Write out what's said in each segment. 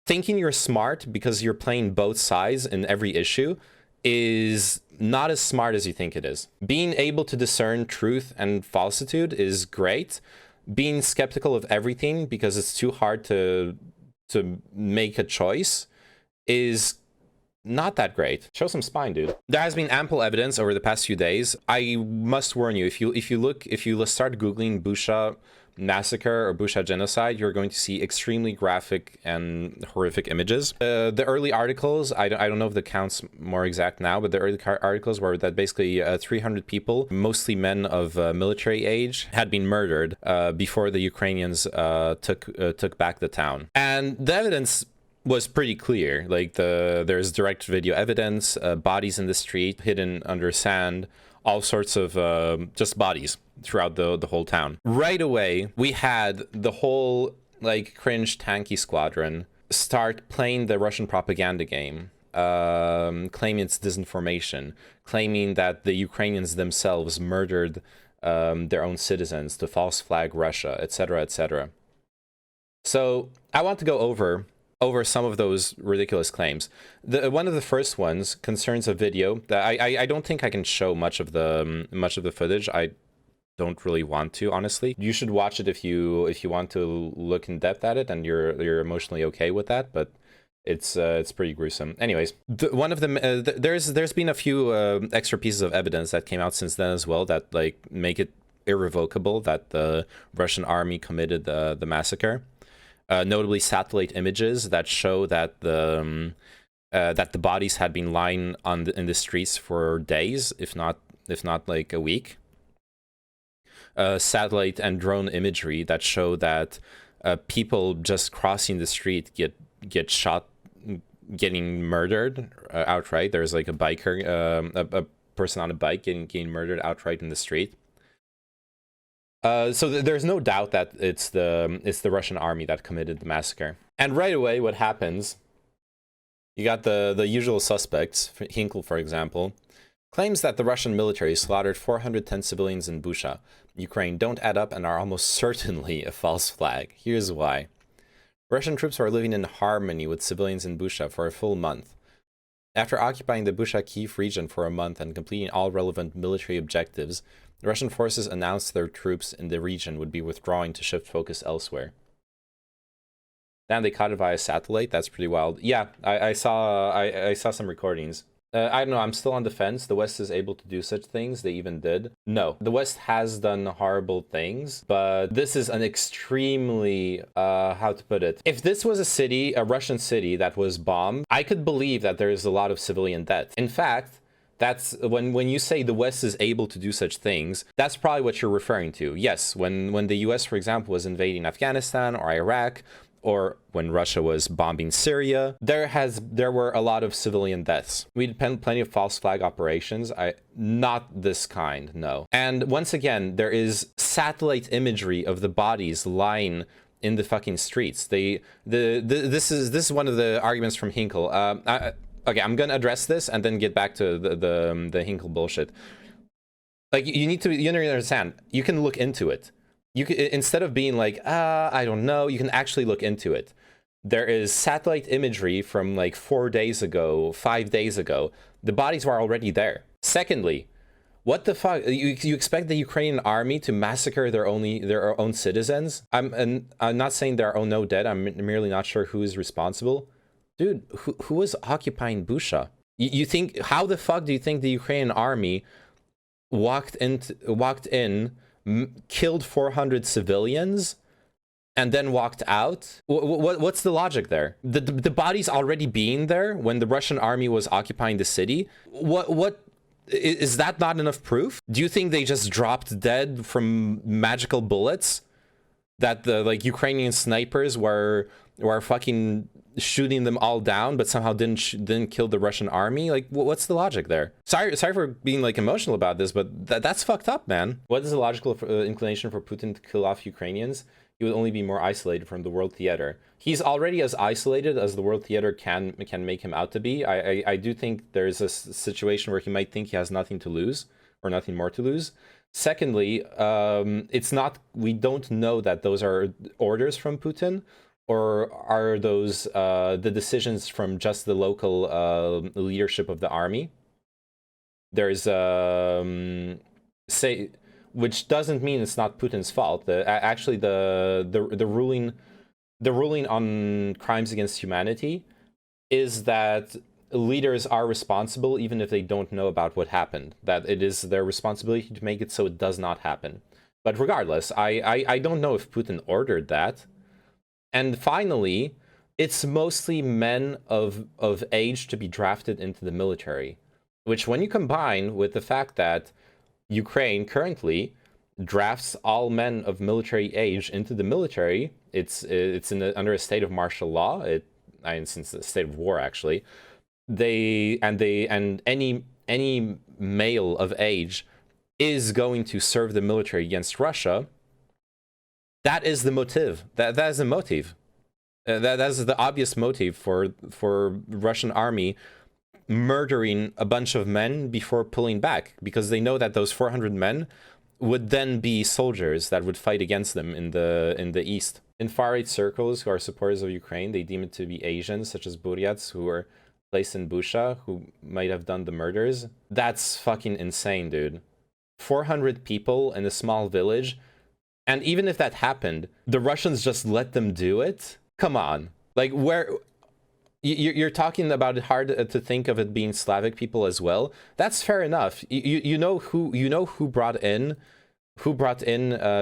thinking you're smart because you're playing both sides in every issue is not as smart as you think it is. Being able to discern truth and falsitude is great. Being skeptical of everything because it's too hard to make a choice is not that great. Show some spine, dude. There has been ample evidence over the past few days. I must warn you, if you start Googling Bucha Massacre or Bucha Genocide, you're going to see extremely graphic and horrific images. The early articles, I don't know if the count's more exact now, but the early articles were that basically 300 people, mostly men of military age, had been murdered before the Ukrainians took back the town. And the evidence was pretty clear. Like there's direct video evidence, bodies in the street, hidden under sand, all sorts of just bodies throughout the whole town. Right away, we had the whole like cringe tanky squadron start playing the Russian propaganda game, claiming it's disinformation, claiming that the Ukrainians themselves murdered their own citizens to false flag Russia, etc., etc. So I want to go over some of those ridiculous claims. One of the first ones concerns a video that I don't think I can show much of the footage. I don't really want to, honestly. You should watch it if you want to look in depth at it and you're emotionally okay with that, but it's pretty gruesome. Anyways, one of them there's been a few extra pieces of evidence that came out since then as well that like make it irrevocable that the Russian army committed the massacre. Notably satellite images that show that the bodies had been lying in the streets for days, if not like a week. Satellite and drone imagery that show that people just crossing the street get shot, getting murdered outright. There's like a biker, a person on a bike getting murdered outright in the street. So there's no doubt that it's the Russian army that committed the massacre. And right away, what happens? You got the usual suspects. Hinkle, for example, claims that the Russian military slaughtered 410 civilians in Bucha, Ukraine, don't add up and are almost certainly a false flag. Here's why. Russian troops are living in harmony with civilians in Bucha for a full month. After occupying the Bucha-Kiev region for a month and completing all relevant military objectives, the Russian forces announced their troops in the region would be withdrawing to shift focus elsewhere. Damn, they caught it via satellite? That's pretty wild. Yeah, I saw some recordings. I don't know, I'm still on the fence. The West is able to do such things. They even did. No, the West has done horrible things, but this is an extremely, how to put it? If this was a city, a Russian city that was bombed, I could believe that there is a lot of civilian death. In fact, that's when you say the West is able to do such things, that's probably what you're referring to. Yes, when the US, for example, was invading Afghanistan or Iraq, or when Russia was bombing Syria, there were a lot of civilian deaths. We had plenty of false flag operations. Not this kind, no. And once again, there is satellite imagery of the bodies lying in the fucking streets. This is one of the arguments from Hinkle. Okay, I'm gonna address this and then get back to the Hinkle bullshit. Like you need to understand. You can look into it. You can, instead of being like, I don't know, you can actually look into it. There is satellite imagery from like 4 days ago, 5 days ago. The bodies were already there. Secondly, what the fuck? You expect the Ukrainian army to massacre their own citizens? I'm not saying there are no dead. I'm merely not sure who is responsible. Dude, who was occupying Bucha? You think, how the fuck do you think the Ukrainian army walked in, killed 400 civilians, and then walked out? What's the logic there? The bodies already being there when the Russian army was occupying the city? What is that not enough proof? Do you think they just dropped dead from magical bullets? That the like Ukrainian snipers were fucking shooting them all down, but somehow didn't kill the Russian army? Like, what's the logic there? Sorry for being like emotional about this, but that's fucked up, man. What is the logical inclination for Putin to kill off Ukrainians? He would only be more isolated from the world theater. He's already as isolated as the world theater can make him out to be. I do think there's a situation where he might think he has nothing to lose or nothing more to lose. Secondly, we don't know that those are orders from Putin. Or are those the decisions from just the local leadership of the army? There's say, which doesn't mean it's not Putin's fault. Actually, the ruling on crimes against humanity is that leaders are responsible even if they don't know about what happened. That it is their responsibility to make it so it does not happen. But regardless, I don't know if Putin ordered that. And finally, it's mostly men of age to be drafted into the military, which when you combine with the fact that Ukraine currently drafts all men of military age into the military, it's under a state of martial law. Since the state of war actually, and any male of age is going to serve the military against Russia. That is the motive. That is the motive. That is the obvious motive for Russian army murdering a bunch of men before pulling back, because they know that those 400 men would then be soldiers that would fight against them in the east. In far-right circles who are supporters of Ukraine, they deem it to be Asians, such as Buryats, who were placed in Bucha, who might have done the murders. That's fucking insane, dude. 400 people in a small village, and even if that happened, the Russians just let them do it? Come on. Like, where... You're talking about it hard to think of it being Slavic people as well. That's fair enough. You know who brought in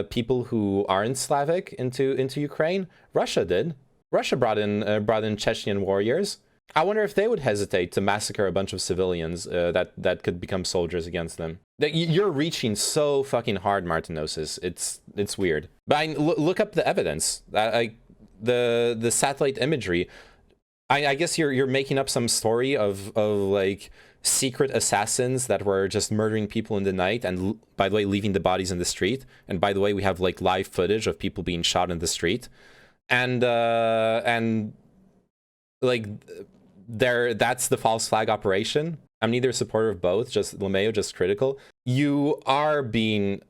people who aren't Slavic into Ukraine? Russia did. Russia brought in Chechen warriors. I wonder if they would hesitate to massacre a bunch of civilians that could become soldiers against them. You're reaching so fucking hard, Martinosis. It's weird. But look up the evidence. The satellite imagery. I guess you're making up some story of like secret assassins that were just murdering people in the night, and by the way, leaving the bodies in the street. And by the way, we have like live footage of people being shot in the street, and like that's the false flag operation. I'm neither a supporter of both, just LeMayo, just critical. You are being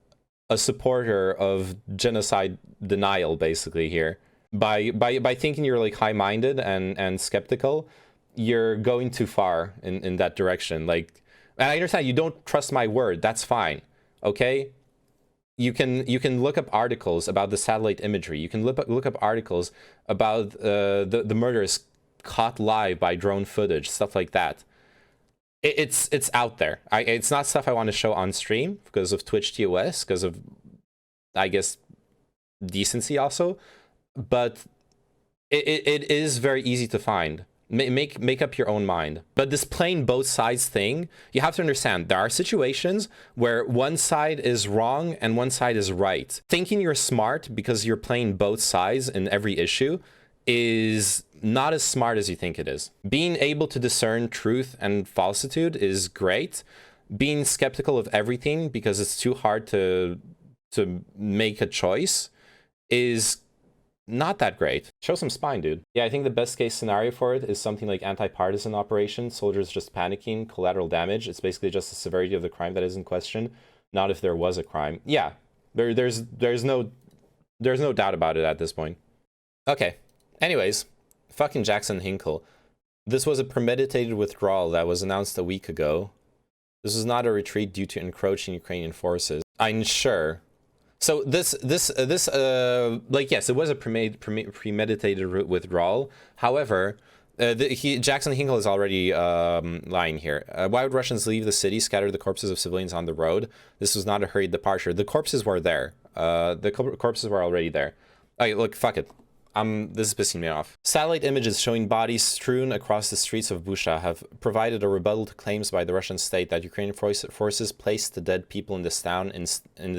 a supporter of genocide denial, basically, here. By thinking you're like high-minded and skeptical, you're going too far in that direction. Like, and I understand you don't trust my word. That's fine. Okay? You can look up articles about the satellite imagery. You can look up articles about the murders caught live by drone footage, stuff like that. It's out there. It's not stuff I want to show on stream because of Twitch TOS, because of, I guess, decency also. But it is very easy to find. Make up your own mind. But this playing both sides thing, you have to understand, there are situations where one side is wrong and one side is right. Thinking you're smart because you're playing both sides in every issue is not as smart as you think it is. Being able to discern truth and falsitude is great. Being skeptical of everything because it's too hard to make a choice is not that great. Show some spine, dude. Yeah, I think the best case scenario for it is something like anti-partisan operation, soldiers just panicking, collateral damage. It's basically just the severity of the crime that is in question, not if there was a crime. Yeah, there's no doubt about it at this point. Okay. Anyways, fucking Jackson Hinkle. This was a premeditated withdrawal that was announced a week ago. This was not a retreat due to encroaching Ukrainian forces. I'm sure. So this like, yes, it was a premeditated withdrawal. However, Jackson Hinkle is already lying here. Why would Russians leave the city, scatter the corpses of civilians on the road? This was not a hurried departure. The corpses were there. The corpses were already there. Okay, look, fuck it. This is pissing me off. Satellite images showing bodies strewn across the streets of Bucha have provided a rebuttal to claims by the Russian state that Ukrainian forces placed the dead people in the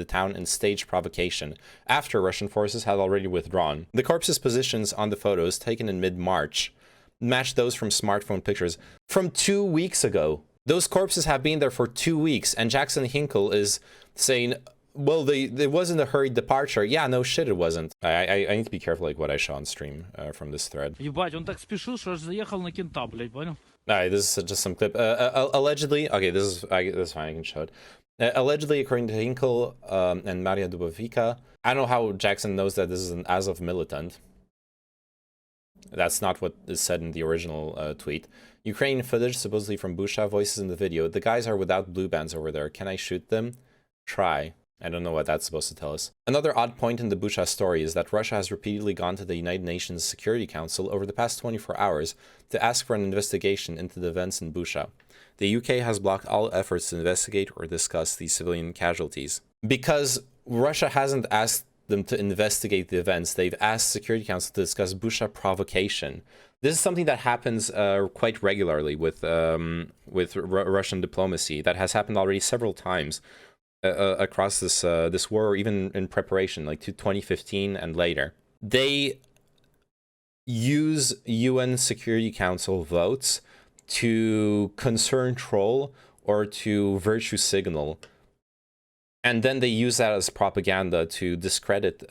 town in staged provocation, after Russian forces had already withdrawn. The corpses' positions on the photos, taken in mid-March, match those from smartphone pictures from 2 weeks ago. Those corpses have been there for 2 weeks, and Jackson Hinkle is saying, well, it wasn't a hurried departure. Yeah, no shit, it wasn't. I need to be careful like what I show on stream from this thread. Ебать, он так спешил, что аж заехал на кента, блядь, понял? Alright, this is just some clip. Allegedly, okay, this is fine, I can show it. Allegedly, according to Hinkle and Maria Dubovica, I don't know how Jackson knows that this is an Azov militant. That's not what is said in the original tweet. Ukrainian footage, supposedly from Bucha, voices in the video. The guys are without blue bands over there. Can I shoot them? Try. I don't know what that's supposed to tell us. Another odd point in the Bucha story is that Russia has repeatedly gone to the United Nations Security Council over the past 24 hours to ask for an investigation into the events in Bucha. The UK has blocked all efforts to investigate or discuss these civilian casualties. Because Russia hasn't asked them to investigate the events, they've asked Security Council to discuss Bucha provocation. This is something that happens quite regularly with Russian diplomacy. That has happened already several times across this war, or even in preparation, like to 2015 and later. They use UN Security Council votes to concern troll or to virtue signal, and then they use that as propaganda to discredit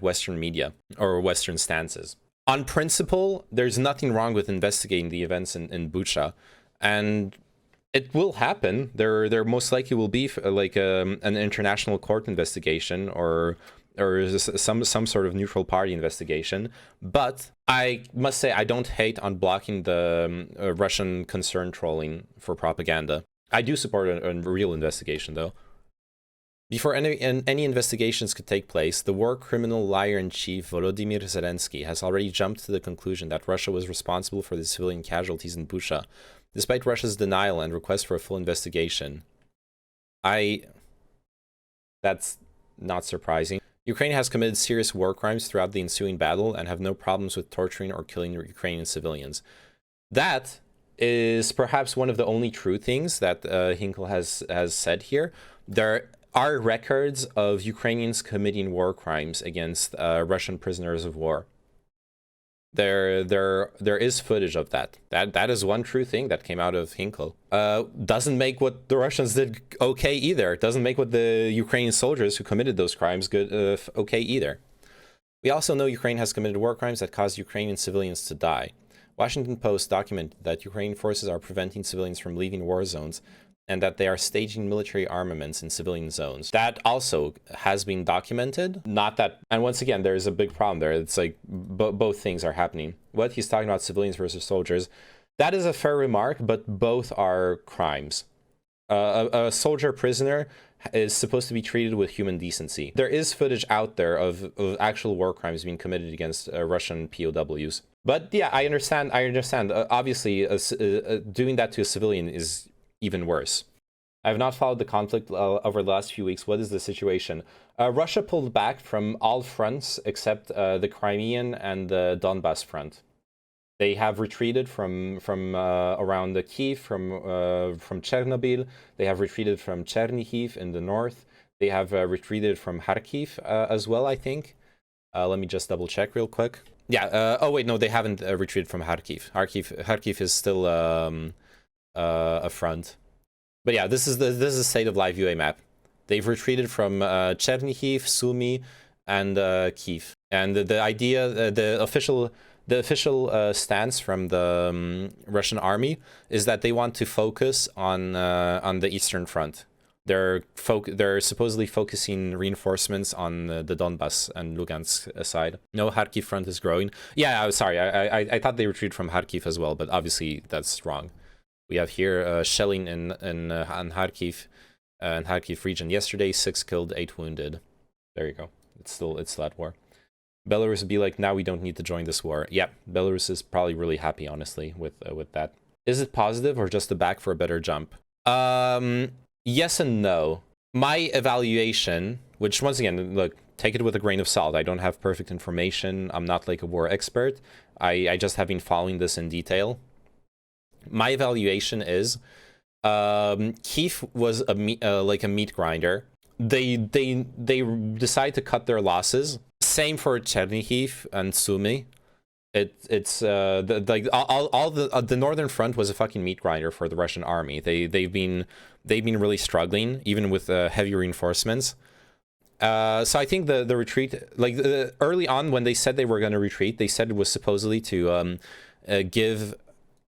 Western media or Western stances. On principle, there's nothing wrong with investigating the events in Bucha, and it will happen. There most likely will be like an international court investigation or some sort of neutral party investigation. But I must say I don't hate on blocking the Russian concern trolling for propaganda. I do support a real investigation though. Before any investigations could take place, the war criminal liar-in-chief Volodymyr Zelensky has already jumped to the conclusion that Russia was responsible for the civilian casualties in Bucha, despite Russia's denial and request for a full investigation. That's not surprising. Ukraine has committed serious war crimes throughout the ensuing battle and have no problems with torturing or killing Ukrainian civilians. That is perhaps one of the only true things that Hinkle has said here. There are records of Ukrainians committing war crimes against Russian prisoners of war. There is footage of that. That is one true thing that came out of Hinkle. Doesn't make what the Russians did okay either. Doesn't make what the Ukrainian soldiers who committed those crimes good okay either. We also know Ukraine has committed war crimes that caused Ukrainian civilians to die. Washington Post documented that Ukrainian forces are preventing civilians from leaving war zones and that they are staging military armaments in civilian zones. That also has been documented. Not that, and once again, there is a big problem there. It's like both things are happening. What he's talking about, civilians versus soldiers, that is a fair remark, but both are crimes. A soldier prisoner is supposed to be treated with human decency. There is footage out there of actual war crimes being committed against Russian POWs. But yeah, I understand. Obviously, doing that to a civilian is even worse. I have not followed the conflict over the last few weeks. What is the situation? Russia pulled back from all fronts except the Crimean and the Donbas front. They have retreated from around the Kiev, from Chernobyl. They have retreated from Chernihiv in the north. They have retreated from Kharkiv as well, I think. Let me just double check real quick. Yeah. Oh wait, no, they haven't retreated from Kharkiv. Kharkiv is still a front. But yeah, this is the state of live UA map. They've retreated from Chernihiv, Sumy, and Kiev. And the idea, the official stance from the Russian army is that they want to focus on the Eastern Front. They're supposedly focusing reinforcements on the Donbas and Lugansk side. No, Kharkiv front is growing. Yeah, I'm sorry. I thought they retreated from Kharkiv as well, but obviously that's wrong. We have here shelling in Kharkiv and Kharkiv region. Yesterday, 6 killed, 8 wounded. There you go. It's at war. Belarus would be like, now we don't need to join this war. Yeah, Belarus is probably really happy, honestly, with that. Is it positive or just a back for a better jump? Yes and no. My evaluation, which once again, look, take it with a grain of salt. I don't have perfect information. I'm not like a war expert. I just have been following this in detail. My evaluation is Kiev was like a meat grinder. They decide to cut their losses. Same for Chernihiv and Sumy. It's the northern front was a fucking meat grinder for the Russian army. They've been really struggling even with heavy reinforcements. So I think the retreat, like early on when they said they were going to retreat, they said it was supposedly to give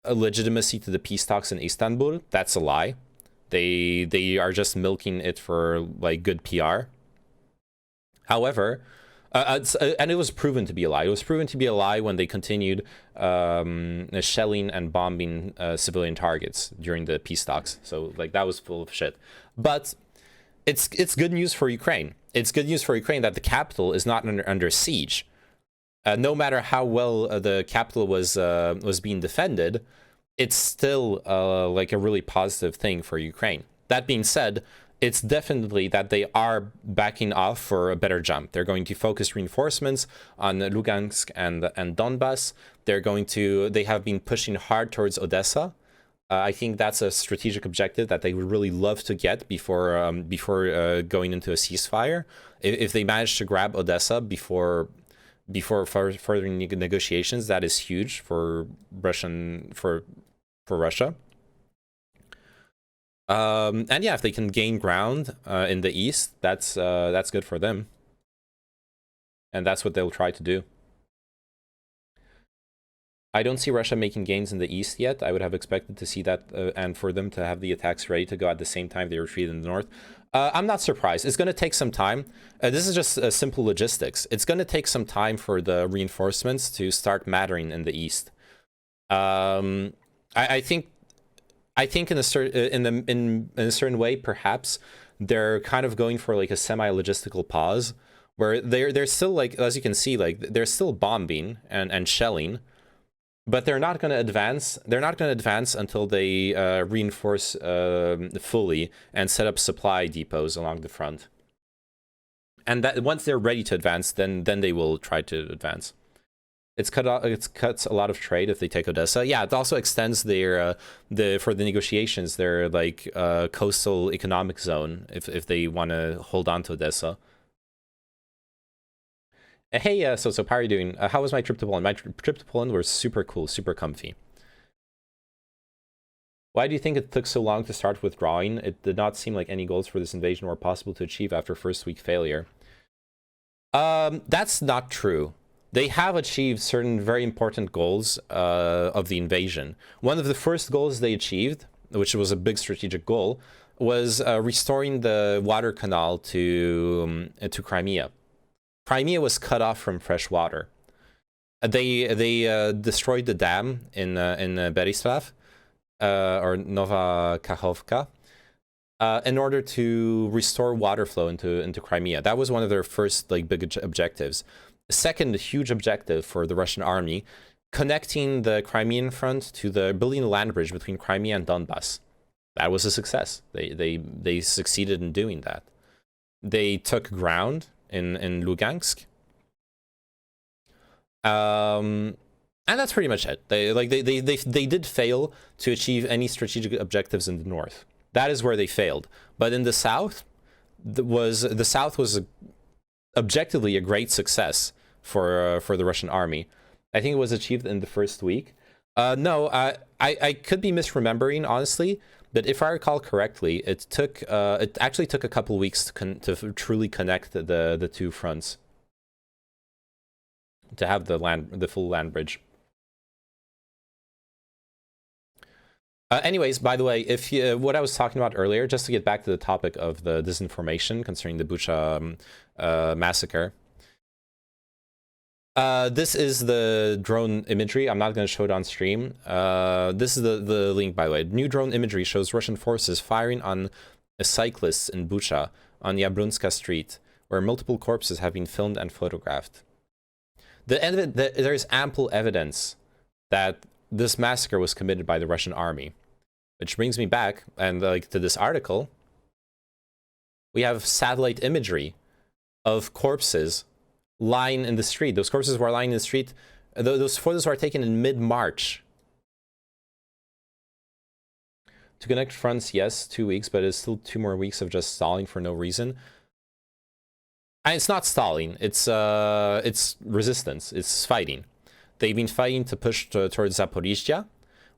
a legitimacy to the peace talks in Istanbul. That's a lie. They are just milking it for like good PR. However, And it was proven to be a lie. It was proven to be a lie when they continued shelling and bombing civilian targets during the peace talks. So like that was full of shit. But it's good news for Ukraine. It's good news for Ukraine that the capital is not under siege. No matter how well the capital was being defended, it's still like a really positive thing for Ukraine. That being said, it's definitely that they are backing off for a better jump. They're going to focus reinforcements on Lugansk and Donbas. They have been pushing hard towards Odessa. I think that's a strategic objective that they would really love to get before going into a ceasefire. If they manage to grab Odessa before further negotiations, that is huge for Russia. And yeah, if they can gain ground in the east, that's good for them, and that's what they'll try to do. I don't see Russia making gains in the east yet. I would have expected to see that, and for them to have the attacks ready to go at the same time they retreat in the north. I'm not surprised. It's going to take some time. This is just simple logistics. It's going to take some time for the reinforcements to start mattering in the east. I think in a certain way, perhaps they're kind of going for like a semi-logistical pause, where they're still, like, as you can see, like they're still bombing and shelling, but they're not going to advance. They're not going to advance until they reinforce fully and set up supply depots along the front. And that once they're ready to advance, then they will try to advance. It cuts a lot of trade if they take Odessa. Yeah, it also extends their for the negotiations, their like coastal economic zone if they want to hold on to Odessa. Hey, so how are you doing? How was my trip to Poland? My trip to Poland was super cool, super comfy. Why do you think it took so long to start withdrawing? It did not seem like any goals for this invasion were possible to achieve after first week failure. That's not true. They have achieved certain very important goals of the invasion. One of the first goals they achieved, which was a big strategic goal, was restoring the water canal to Crimea. Crimea was cut off from fresh water. They destroyed the dam in Berislav or Nova Kachovka in order to restore water flow into Crimea. That was one of their first like big objectives. Second huge objective for the Russian army, connecting the Crimean front to building a land bridge between Crimea and Donbas. That was a success. They succeeded in doing that. They took ground in Lugansk. And that's pretty much it. They did fail to achieve any strategic objectives in the north. That is where they failed. But in the south, the south was objectively a great success for the Russian army. I think it was achieved in the first week. No, I could be misremembering, honestly, but if I recall correctly, it actually took a couple weeks to truly connect the two fronts, to have the full land bridge. Anyways, by the way, if what I was talking about earlier, just to get back to the topic of the disinformation concerning the Bucha massacre. This is the drone imagery. I'm not going to show it on stream. This is the link, by the way. New drone imagery shows Russian forces firing on a cyclist in Bucha on Yablunska Street, where multiple corpses have been filmed and photographed. There is ample evidence that this massacre was committed by the Russian army. Which brings me back and to this article. We have satellite imagery of corpses lying in the street. Those corpses were lying in the street. Those photos were taken in mid-March. To connect fronts, yes, 2 weeks, but it's still 2 more weeks of just stalling for no reason. And it's not stalling. It's resistance. It's fighting. They've been fighting to push towards Zaporizhzhia,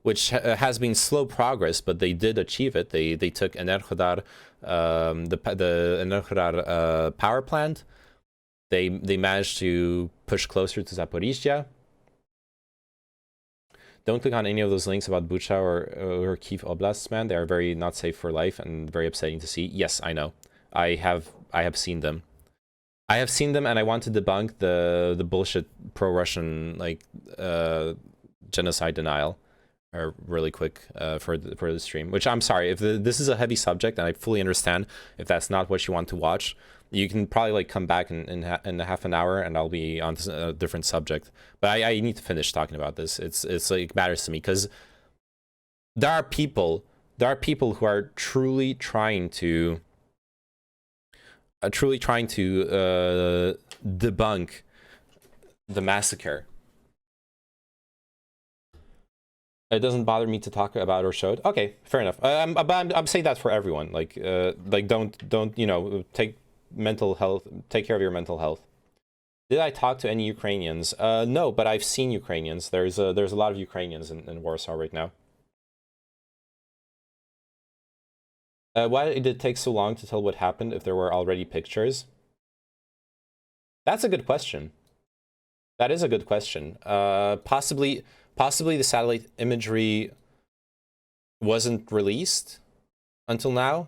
which has been slow progress, but they did achieve it. They took Enerhodar, the Enerhodar power plant. They managed to push closer to Zaporizhzhia. Don't click on any of those links about Bucha or Kiev Oblasts, man. They are very not safe for life and very upsetting to see. Yes, I know. I have seen them. I have seen them, and I want to debunk the bullshit pro-Russian like genocide denial, or really quick for the stream. Which I'm sorry if this is a heavy subject, and I fully understand if that's not what you want to watch. You can probably like come back in half an hour, and I'll be on a different subject. But I need to finish talking about this. It's like it matters to me because there are people who are truly trying to debunk the massacre. It doesn't bother me to talk about or show it. Okay, fair enough. I'm saying that for everyone. Like don't you know, take care of your mental health. Did I talk to any Ukrainians? No, but I've seen Ukrainians. There's a lot of Ukrainians in Warsaw right now. Why did it take so long to tell what happened if there were already pictures? That's a good question. That is a good question. Possibly the satellite imagery wasn't released until now.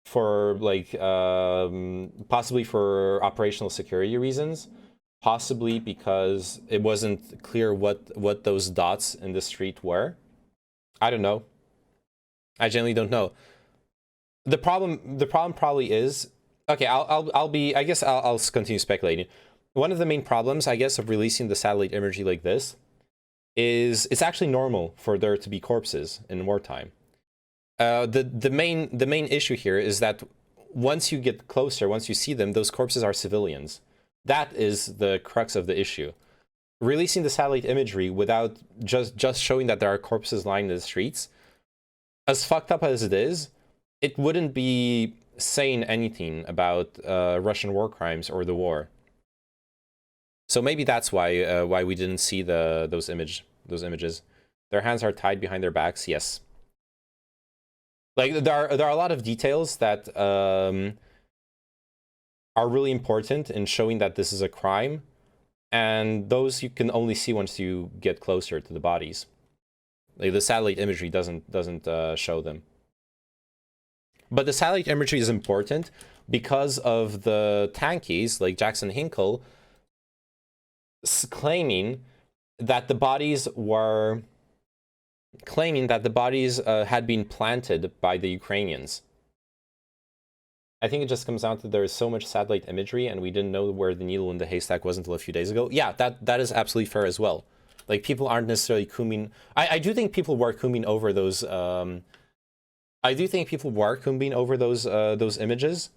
For like possibly for operational security reasons, possibly because it wasn't clear what those dots in the street were. I don't know. I genuinely don't know. The problem probably is, okay, I guess I'll continue speculating. One of the main problems, I guess, of releasing the satellite imagery like this is it's actually normal for there to be corpses in wartime. The main issue here is that once you get closer, once you see them, those corpses are civilians. That is the crux of the issue. Releasing the satellite imagery without just showing that there are corpses lying in the streets, as fucked up as it is, it wouldn't be saying anything about Russian war crimes or the war. So maybe that's why we didn't see those images. Their hands are tied behind their backs. Yes. Like there are a lot of details that are really important in showing that this is a crime, and those you can only see once you get closer to the bodies. Like the satellite imagery doesn't show them. But the satellite imagery is important because of the tankies like Jackson Hinkle claiming that the bodies had been planted by the Ukrainians. I think it just comes down to there is so much satellite imagery and we didn't know where the needle in the haystack was until a few days ago. Yeah, that is absolutely fair as well. Like, people aren't necessarily combing. I do think people were combing over those. I do think people were combing over those images.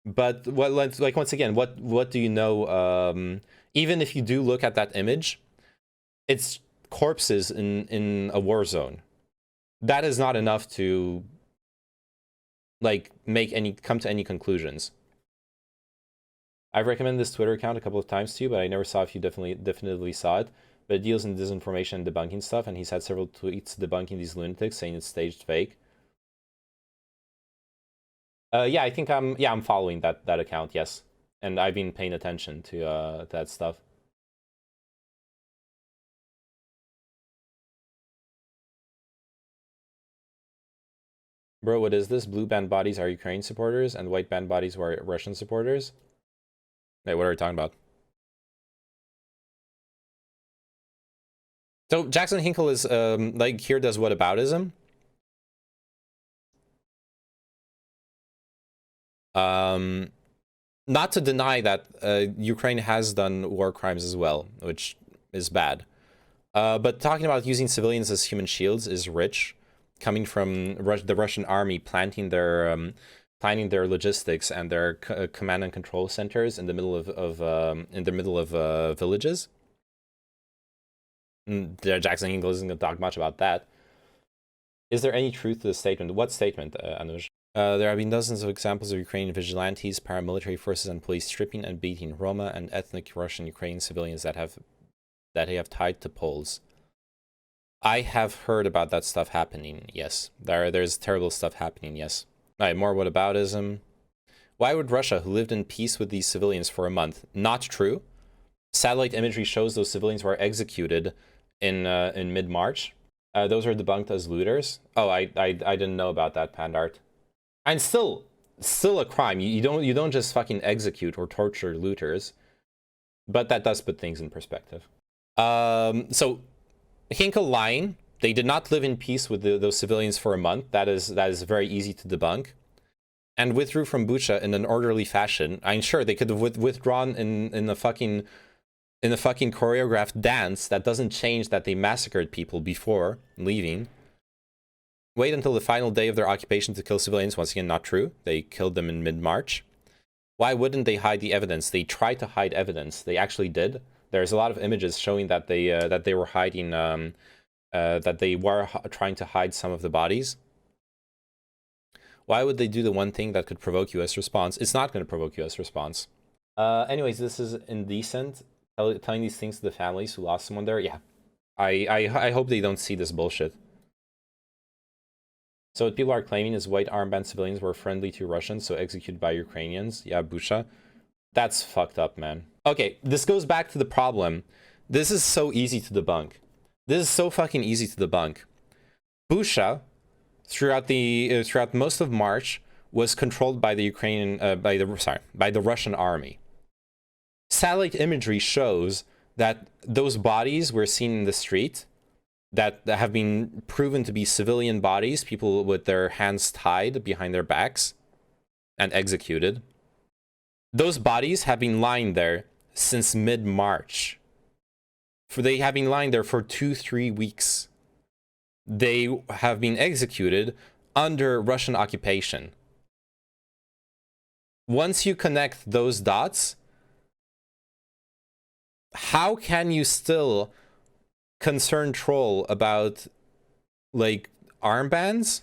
But like once again, what do you know? Even if you do look at that image, it's corpses in a war zone. That is not enough to like come to any conclusions. I've recommended this Twitter account a couple of times to you, but I never saw if you definitively saw it. But it deals in disinformation and debunking stuff, and he's had several tweets debunking these lunatics, saying it's staged fake. Yeah, I think I'm following that account, yes. And I've been paying attention to that stuff. Bro, what is this? Blue band bodies are Ukraine supporters, and white band bodies were Russian supporters? Wait, what are we talking about? So Jackson Hinkle is like here does whataboutism. Not to deny that Ukraine has done war crimes as well, which is bad. But talking about using civilians as human shields is rich, coming from the Russian army planting their logistics and their command and control centers in the middle of villages. Jackson Hinkle isn't going to talk much about that. Is there any truth to the statement? What statement, Anuj? There have been dozens of examples of Ukrainian vigilantes, paramilitary forces, and police stripping and beating Roma and ethnic Russian Ukrainian civilians that they have tied to poles. I have heard about that stuff happening. Yes, there's terrible stuff happening. Yes. All right, more whataboutism. Why would Russia, who lived in peace with these civilians for a month? Not true. Satellite imagery shows those civilians were executed in mid-March. Those are debunked as looters. Oh, I didn't know about that, Pandart. And still, still a crime. You don't just fucking execute or torture looters, but that does put things in perspective. So Hinkle lying. They did not live in peace with those civilians for a month. That is very easy to debunk. And withdrew from Bucha in an orderly fashion. I'm sure they could have withdrawn in a fucking choreographed dance that doesn't change that they massacred people before leaving. Wait until the final day of their occupation to kill civilians. Once again, not true. They killed them in mid-March. Why wouldn't they hide the evidence? They tried to hide evidence. They actually did. There's a lot of images showing that they were hiding, that they were trying to hide some of the bodies. Why would they do the one thing that could provoke U.S. response? It's not going to provoke U.S. response. Anyways, this is indecent. Telling these things to the families who lost someone there. Yeah, I hope they don't see this bullshit. So what people are claiming is white armband civilians were friendly to Russians, so executed by Ukrainians. Yeah, Bucha. That's fucked up, man. Okay, this goes back to the problem. This is so easy to debunk. This is so fucking easy to debunk. Bucha, throughout most of March, was controlled by the by the Russian army. Satellite imagery shows that those bodies were seen in the street that have been proven to be civilian bodies, people with their hands tied behind their backs and executed. Those bodies have been lying there since mid-March. They have been lying there for 2-3 weeks. They have been executed under Russian occupation. Once you connect those dots, how can you still concern troll about, like, armbands?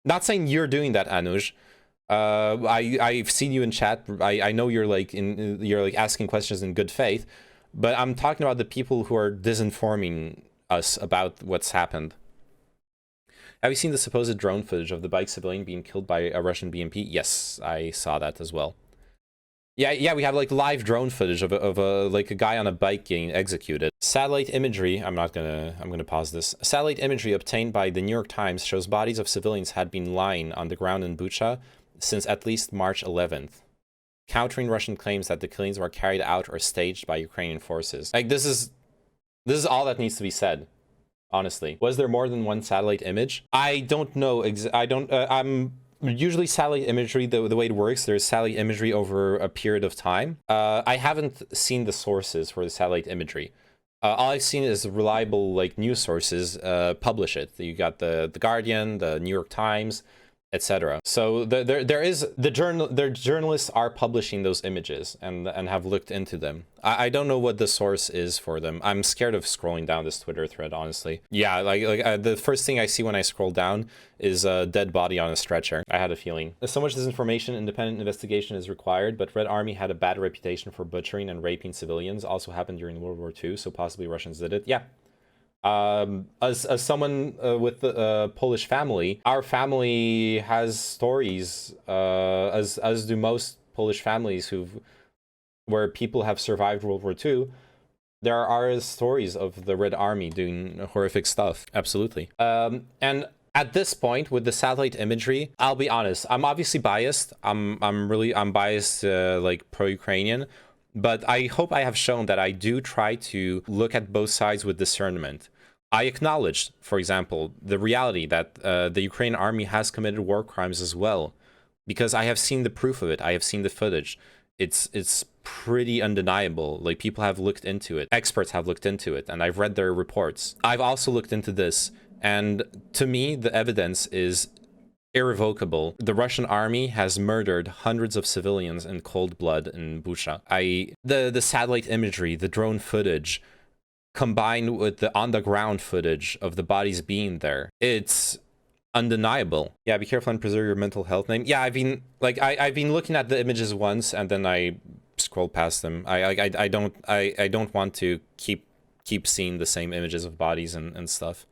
Not saying you're doing that, Anuj. I've seen you in chat. I know you're like asking questions in good faith, but I'm talking about the people who are disinforming us about what's happened. Have you seen the supposed drone footage of the bike civilian being killed by a Russian BMP? Yes, I saw that as well. Yeah, we have like live drone footage of a guy on a bike getting executed. Satellite imagery, I'm gonna pause this. Satellite imagery obtained by the New York Times shows bodies of civilians had been lying on the ground in Bucha since at least March 11th, countering Russian claims that the killings were carried out or staged by Ukrainian forces. Like, this is all that needs to be said, honestly. Was there more than one satellite image? I don't know. Usually satellite imagery, the way it works, there's satellite imagery over a period of time. I haven't seen the sources for the satellite imagery. All I've seen is reliable like news sources publish it. You got the Guardian, the New York Times, etc. So their journalists are publishing those images and have looked into them. I don't know what the source is for them. I'm scared of scrolling down this Twitter thread, honestly. Yeah, the first thing I see when I scroll down is a dead body on a stretcher. I had a feeling. So much disinformation, independent investigation is required, but Red Army had a bad reputation for butchering and raping civilians. Also happened during World War II, so possibly Russians did it. Yeah. As someone with a Polish family, our family has stories, as do most Polish families where people have survived World War II. There are stories of the Red Army doing horrific stuff. Absolutely. And at this point, with the satellite imagery, I'll be honest. I'm obviously biased. I'm biased, like pro-Ukrainian. But I hope I have shown that I do try to look at both sides with discernment. I acknowledge, for example, the reality that the Ukrainian army has committed war crimes as well, because I have seen the proof of it. I have seen the footage. It's pretty undeniable. Like, people have looked into it. Experts have looked into it, and I've read their reports. I've also looked into this, and to me, the evidence is irrevocable. The Russian army has murdered hundreds of civilians in cold blood in Bucha. The satellite imagery, the drone footage, combined with the on-the-ground footage of the bodies being there, it's undeniable. Yeah, be careful and preserve your mental health name. Yeah, I've been looking at the images once and then I scroll past them. I don't want to keep seeing the same images of bodies and stuff.